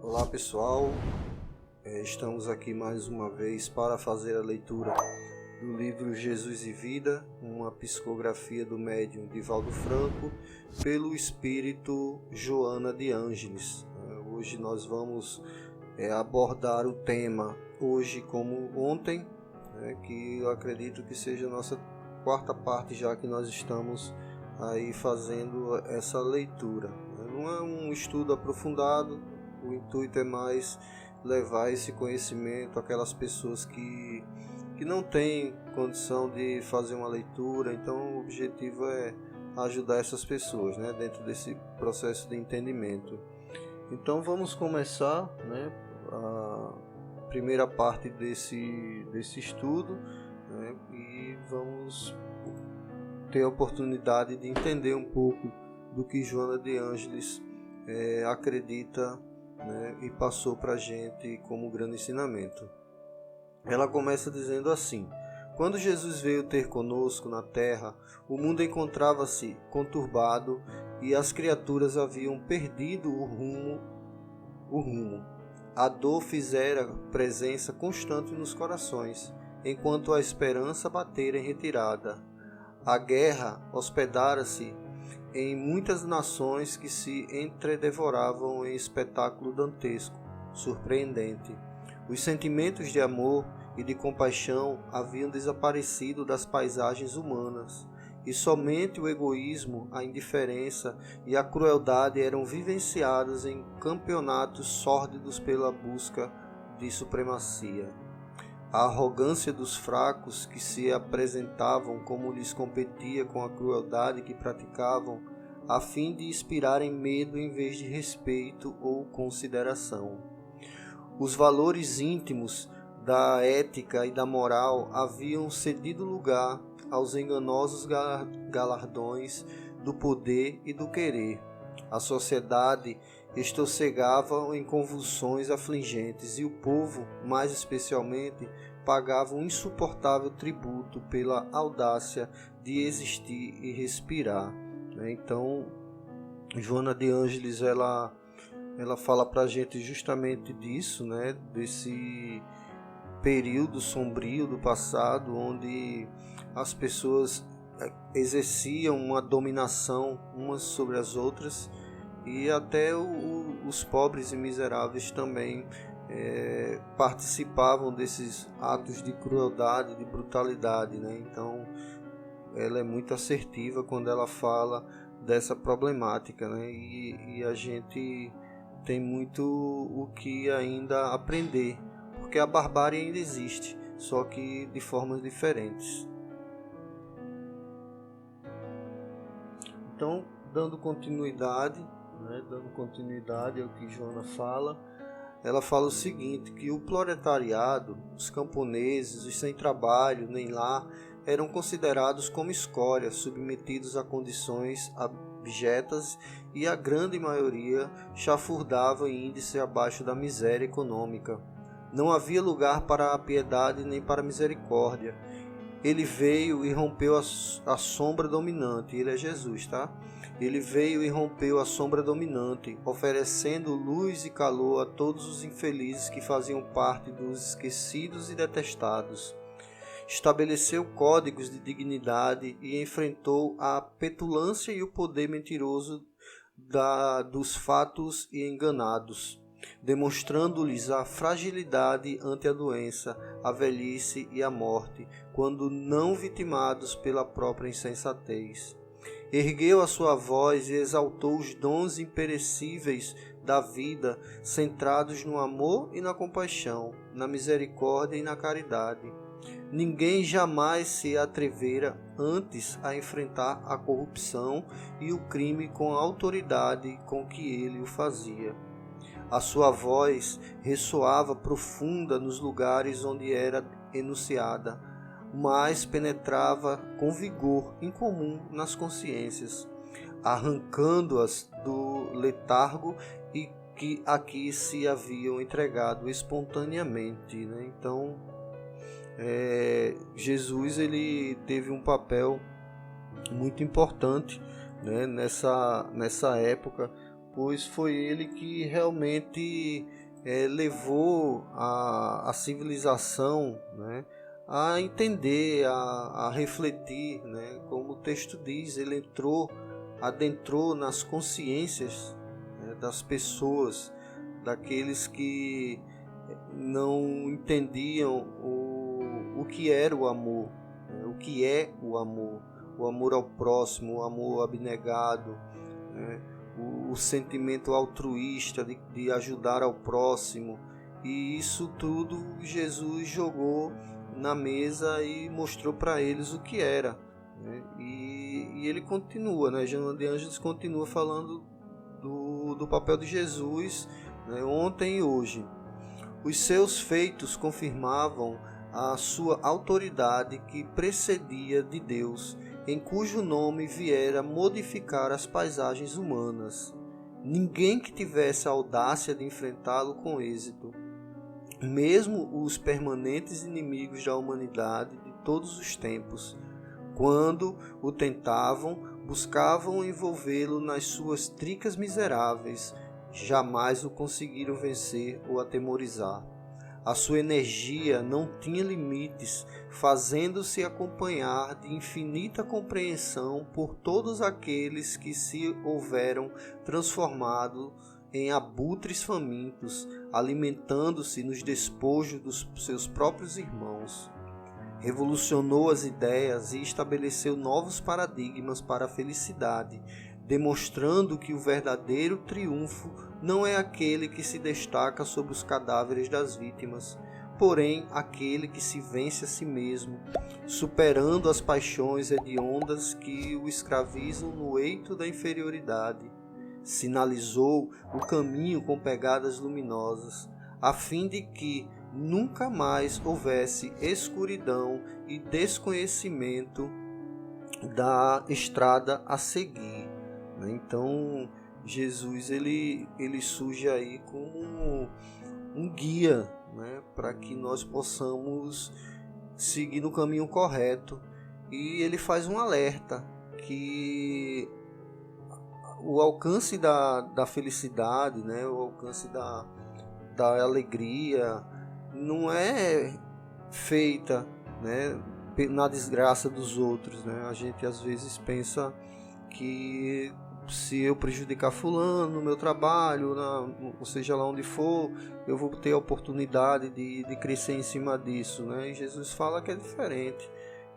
Olá pessoal, estamos aqui mais uma vez para fazer a leitura do livro Jesus e Vida, uma psicografia do médium Divaldo Franco, pelo espírito Joana de Ângeles. Hoje nós vamos abordar o tema, hoje como ontem, que eu acredito que seja a nossa quarta parte, já que nós estamos aí fazendo essa leitura. Não é um estudo aprofundado, o intuito é mais levar esse conhecimento àquelas pessoas que não têm condição de fazer uma leitura. Então o objetivo é ajudar essas pessoas, dentro desse processo de entendimento. Então vamos começar, a primeira parte desse estudo, e vamos ter a oportunidade de entender um pouco do que Joana de Ângeles acredita, e passou para a gente como grande ensinamento. Ela começa dizendo assim: quando Jesus veio ter conosco na terra, o mundo encontrava-se conturbado e as criaturas haviam perdido o rumo. A dor fizera presença constante nos corações, enquanto a esperança batera em retirada. A guerra hospedara-se em muitas nações que se entredevoravam em espetáculo dantesco, surpreendente. Os sentimentos de amor e de compaixão haviam desaparecido das paisagens humanas, e somente o egoísmo, a indiferença e a crueldade eram vivenciadas em campeonatos sórdidos pela busca de supremacia. A arrogância dos fracos que se apresentavam como lhes competia com a crueldade que praticavam, a fim de inspirarem medo em vez de respeito ou consideração. Os valores íntimos da ética e da moral haviam cedido lugar aos enganosos galardões do poder e do querer. A sociedade estossegava em convulsões afligentes e o povo, mais especialmente, pagava um insuportável tributo pela audácia de existir e respirar. Então, Joana de Ângeles ela fala para a gente justamente disso, desse período sombrio do passado, onde as pessoas exerciam uma dominação umas sobre as outras, e até os pobres e miseráveis também participavam desses atos de crueldade, de brutalidade. Então ela é muito assertiva quando ela fala dessa problemática, e a gente tem muito o que ainda aprender, porque a barbárie ainda existe, só que de formas diferentes. Então, dando continuidade ao que Joana fala, ela fala o seguinte, que o proletariado, os camponeses, os sem trabalho nem lar, eram considerados como escória, submetidos a condições abjetas, e a grande maioria chafurdava em índice abaixo da miséria econômica. Não havia lugar para a piedade nem para a misericórdia. Ele veio e rompeu a sombra dominante. Ele é Jesus, tá? Ele veio e rompeu a sombra dominante, oferecendo luz e calor a todos os infelizes que faziam parte dos esquecidos e detestados. Estabeleceu códigos de dignidade e enfrentou a petulância e o poder mentiroso dos fatos e enganados, demonstrando-lhes a fragilidade ante a doença, a velhice e a morte, quando não vitimados pela própria insensatez. Ergueu a sua voz e exaltou os dons imperecíveis da vida, centrados no amor e na compaixão, na misericórdia e na caridade. Ninguém jamais se atrevera antes a enfrentar a corrupção e o crime com a autoridade com que ele o fazia. A sua voz ressoava profunda nos lugares onde era enunciada, mas penetrava com vigor incomum nas consciências, arrancando-as do letargo e que aqui se haviam entregado espontaneamente. Então, Jesus ele teve um papel muito importante, nessa época, pois foi ele que realmente levou a civilização, né, a entender, a refletir, né, como o texto diz, ele adentrou nas consciências, né, das pessoas, daqueles que não entendiam o que era o amor, né, o que é o amor ao próximo, o amor abnegado, né, o sentimento altruísta de ajudar ao próximo. E isso tudo Jesus jogou na mesa e mostrou para eles o que era, né? E ele continua, né? Joana de Ângeles continua falando do papel de Jesus, né, ontem e hoje. Os seus feitos confirmavam a sua autoridade que precedia de Deus, em cujo nome viera modificar as paisagens humanas. Ninguém que tivesse a audácia de enfrentá-lo com êxito. Mesmo os permanentes inimigos da humanidade de todos os tempos, quando o tentavam, buscavam envolvê-lo nas suas tricas miseráveis, jamais o conseguiram vencer ou atemorizar. A sua energia não tinha limites, fazendo-se acompanhar de infinita compreensão por todos aqueles que se houveram transformado em abutres famintos, alimentando-se nos despojos dos seus próprios irmãos. Revolucionou as ideias e estabeleceu novos paradigmas para a felicidade, demonstrando que o verdadeiro triunfo não é aquele que se destaca sobre os cadáveres das vítimas, porém aquele que se vence a si mesmo, superando as paixões hediondas que o escravizam no eito da inferioridade. Sinalizou o caminho com pegadas luminosas, a fim de que nunca mais houvesse escuridão e desconhecimento da estrada a seguir. Então Jesus ele surge aí como um guia, né, para que nós possamos seguir no caminho correto, e ele faz um alerta que o alcance da felicidade, né, o alcance da alegria não é feita, né, na desgraça dos outros, né? A gente às vezes pensa que se eu prejudicar fulano no meu trabalho, ou seja lá onde for, eu vou ter a oportunidade de crescer em cima disso, né? E Jesus fala que é diferente,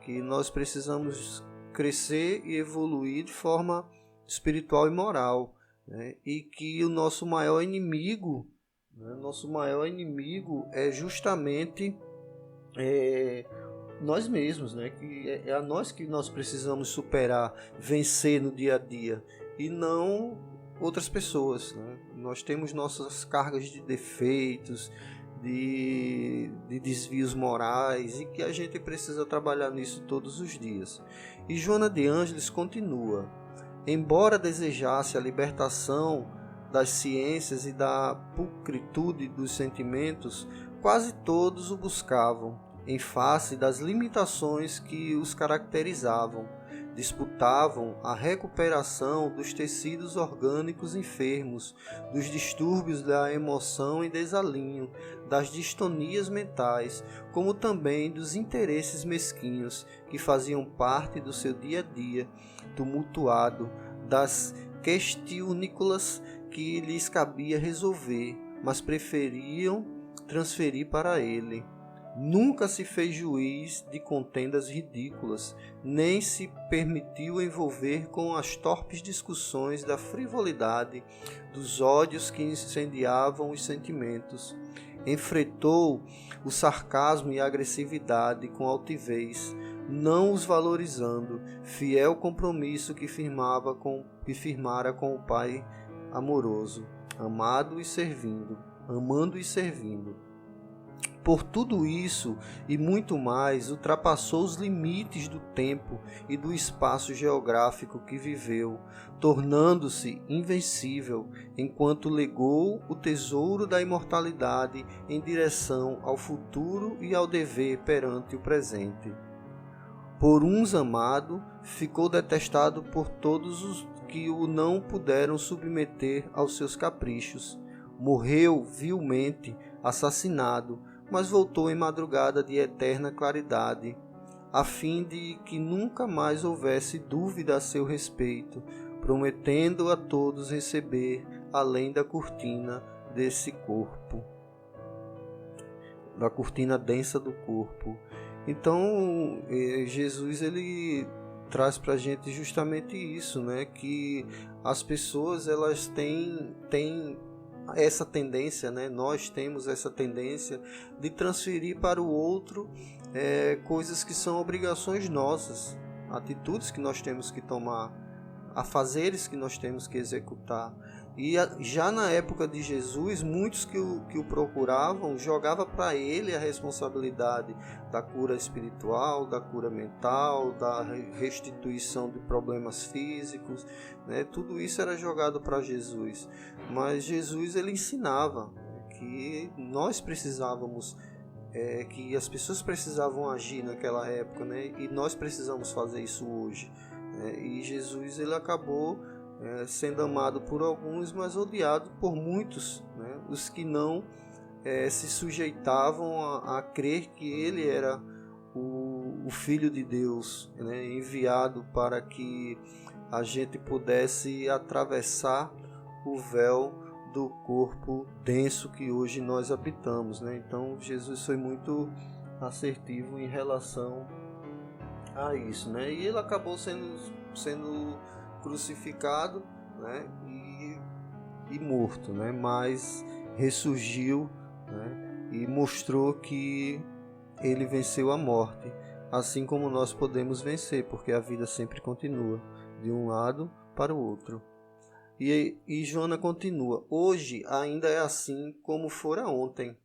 que nós precisamos crescer e evoluir de forma espiritual e moral, né? E que o nosso maior inimigo, né? Nosso maior inimigo é justamente nós mesmos, né? Que é a nós que nós precisamos superar, vencer no dia a dia, e não outras pessoas, né? Nós temos nossas cargas de defeitos, de desvios morais, e que a gente precisa trabalhar nisso todos os dias. E Joana de Ângeles continua: embora desejasse a libertação das ciências e da pulcritude dos sentimentos, quase todos o buscavam, em face das limitações que os caracterizavam. Disputavam a recuperação dos tecidos orgânicos enfermos, dos distúrbios da emoção e desalinho, das distonias mentais, como também dos interesses mesquinhos que faziam parte do seu dia a dia tumultuado, das questiúniculas que lhes cabia resolver, mas preferiam transferir para ele. Nunca se fez juiz de contendas ridículas, nem se permitiu envolver com as torpes discussões da frivolidade, dos ódios que incendiavam os sentimentos. Enfrentou o sarcasmo e a agressividade com altivez, não os valorizando, fiel compromisso que firmara com o Pai amoroso, amando e servindo. Por tudo isso e muito mais, ultrapassou os limites do tempo e do espaço geográfico que viveu, tornando-se invencível, enquanto legou o tesouro da imortalidade em direção ao futuro e ao dever perante o presente. por uns amado, ficou detestado por todos os que o não puderam submeter aos seus caprichos. Morreu vilmente, assassinado, mas voltou em madrugada de eterna claridade, a fim de que nunca mais houvesse dúvida a seu respeito, prometendo a todos receber além da cortina desse corpo, da cortina densa do corpo. Então, Jesus ele traz para a gente justamente isso, né? Que as pessoas elas têm essa tendência, né? Nós temos essa tendência de transferir para o outro coisas que são obrigações nossas, atitudes que nós temos que tomar, afazeres que nós temos que executar. E já na época de Jesus, muitos que o procuravam jogavam para ele a responsabilidade da cura espiritual, da cura mental, da restituição de problemas físicos, né? Tudo isso era jogado para Jesus. Mas Jesus ele ensinava que nós precisávamos, que as pessoas precisavam agir naquela época, né? E nós precisamos fazer isso hoje. E Jesus ele acabou sendo amado por alguns, mas odiado por muitos, né? Os que não se sujeitavam a crer que ele era o Filho de Deus, né? Enviado para que a gente pudesse atravessar o véu do corpo denso que hoje nós habitamos, né? Então Jesus foi muito assertivo em relação a isso, né? E ele acabou sendo crucificado, né? E morto, né? Mas ressurgiu, né? E mostrou que ele venceu a morte, assim como nós podemos vencer, porque a vida sempre continua de um lado para o outro. E Joana continua: hoje ainda é assim como fora ontem.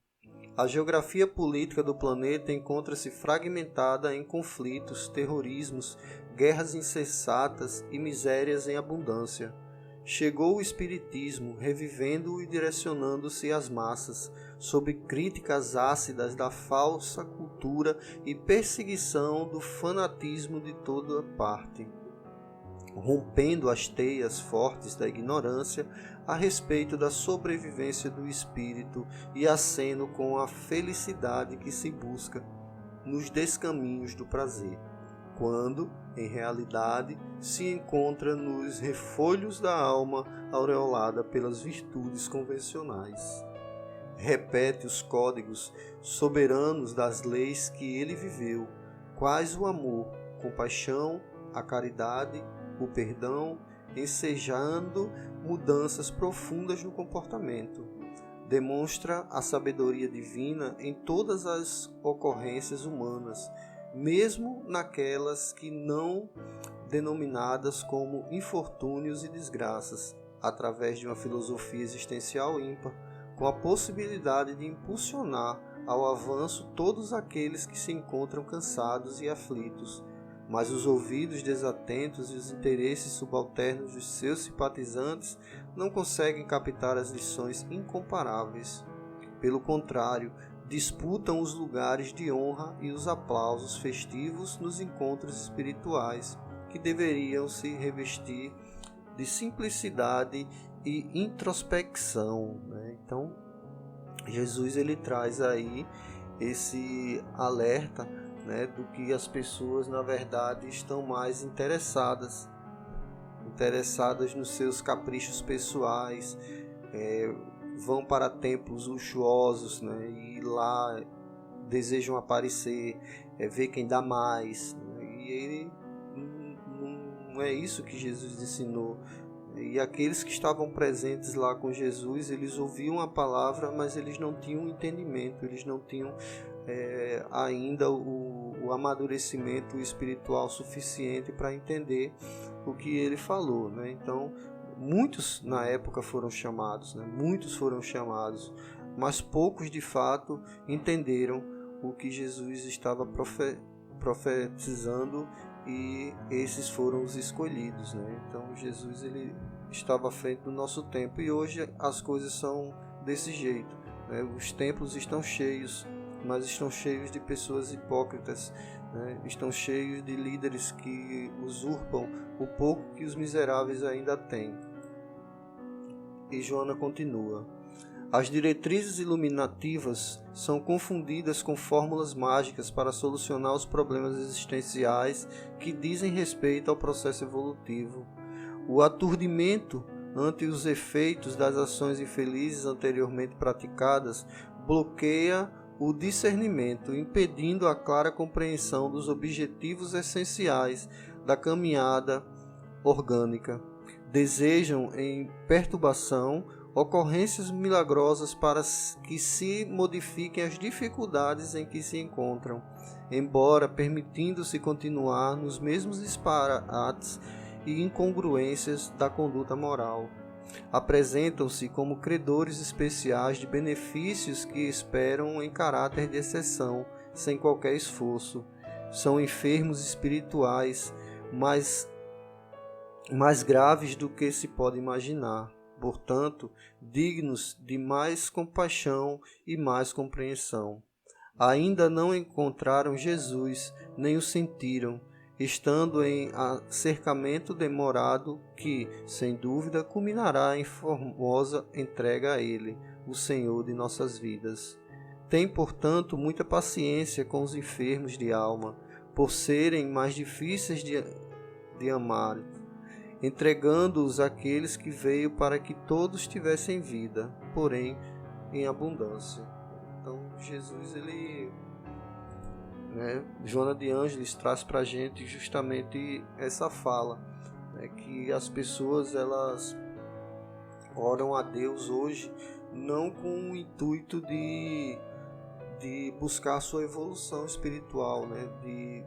A geografia política do planeta encontra-se fragmentada em conflitos, terrorismos, guerras insensatas e misérias em abundância. Chegou o Espiritismo, revivendo e direcionando-se às massas, sob críticas ácidas da falsa cultura e perseguição do fanatismo de toda parte, rompendo as teias fortes da ignorância a respeito da sobrevivência do espírito e aceno com a felicidade que se busca nos descaminhos do prazer, quando, em realidade, se encontra nos refolhos da alma aureolada pelas virtudes convencionais. Repete os códigos soberanos das leis que ele viveu, quais o amor, compaixão, a caridade, o perdão, ensejando mudanças profundas no comportamento. Demonstra a sabedoria divina em todas as ocorrências humanas, mesmo naquelas que não denominadas como infortúnios e desgraças, através de uma filosofia existencial ímpar, com a possibilidade de impulsionar ao avanço todos aqueles que se encontram cansados e aflitos, mas os ouvidos desatentos e os interesses subalternos dos seus simpatizantes não conseguem captar as lições incomparáveis. Pelo contrário, disputam os lugares de honra e os aplausos festivos nos encontros espirituais, que deveriam se revestir de simplicidade e introspecção, né? Então, Jesus ele traz aí esse alerta, né, do que as pessoas na verdade estão mais interessadas nos seus caprichos pessoais, vão para templos luxuosos, né, e lá desejam aparecer, ver quem dá mais, né, e ele não é isso que Jesus ensinou. E aqueles que estavam presentes lá com Jesus, eles ouviam a palavra, mas eles não tinham entendimento, eles não tinham ainda o amadurecimento espiritual suficiente para entender o que ele falou, né? Então, muitos na época foram chamados, né? Muitos foram chamados, mas poucos de fato entenderam o que Jesus estava profetizando, e esses foram os escolhidos, né? Então Jesus ele estava à frente do nosso tempo, e hoje as coisas são desse jeito, né? Os templos estão cheios mas estão cheios de pessoas hipócritas, né? Estão cheios de líderes que usurpam o pouco que os miseráveis ainda têm. E Joana continua: as diretrizes iluminativas são confundidas com fórmulas mágicas para solucionar os problemas existenciais que dizem respeito ao processo evolutivo. O aturdimento ante os efeitos das ações infelizes anteriormente praticadas bloqueia o discernimento, impedindo a clara compreensão dos objetivos essenciais da caminhada orgânica. Desejam, em perturbação, ocorrências milagrosas para que se modifiquem as dificuldades em que se encontram, embora permitindo-se continuar nos mesmos disparates e incongruências da conduta moral. Apresentam-se como credores especiais de benefícios que esperam em caráter de exceção, sem qualquer esforço. São enfermos espirituais, mais graves do que se pode imaginar. Portanto, dignos de mais compaixão e mais compreensão. Ainda não encontraram Jesus, nem o sentiram, estando em cercamento demorado que, sem dúvida, culminará em formosa entrega a Ele, o Senhor de nossas vidas. Tem, portanto, muita paciência com os enfermos de alma, por serem mais difíceis de amar, entregando-os àqueles que veio para que todos tivessem vida, porém em abundância. Então, Jesus, Joana de Ângeles traz para a gente justamente essa fala, que as pessoas elas oram a Deus hoje não com o intuito de buscar a sua evolução espiritual, de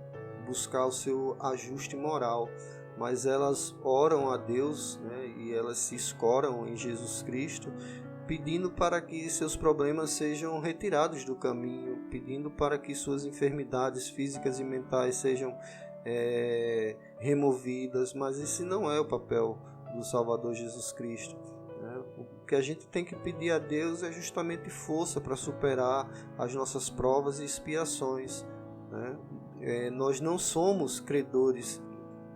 buscar o seu ajuste moral, mas elas oram a Deus, e elas se escoram em Jesus Cristo, pedindo para que seus problemas sejam retirados do caminho, pedindo para que suas enfermidades físicas e mentais sejam removidas, mas esse não é o papel do Salvador Jesus Cristo. O que a gente tem que pedir a Deus é justamente força para superar as nossas provas e expiações. Nós não somos credores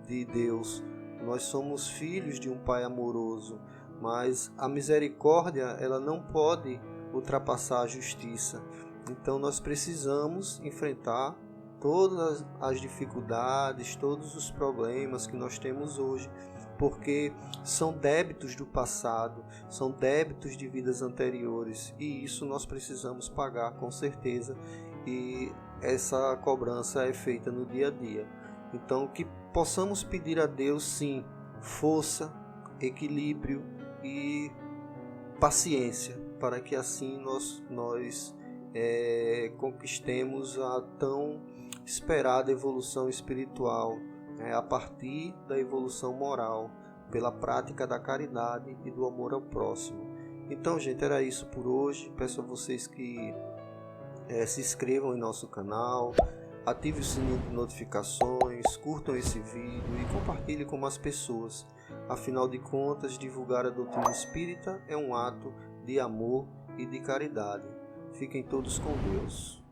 de Deus, nós somos filhos de um Pai amoroso, mas a misericórdia ela não pode ultrapassar a justiça. Então nós precisamos enfrentar todas as dificuldades, todos os problemas que nós temos hoje, porque são débitos do passado, são débitos de vidas anteriores, e isso nós precisamos pagar com certeza, e essa cobrança é feita no dia a dia. Então que possamos pedir a Deus sim força, equilíbrio e paciência, para que assim nós conquistemos a tão esperada evolução espiritual, a partir da evolução moral, pela prática da caridade e do amor ao próximo. Então, gente, era isso por hoje. Peço a vocês que se inscrevam em nosso canal, ative o sininho de notificações, curtam esse vídeo e compartilhem com mais pessoas. Afinal de contas, divulgar a doutrina espírita é um ato de amor e de caridade. Fiquem todos com Deus.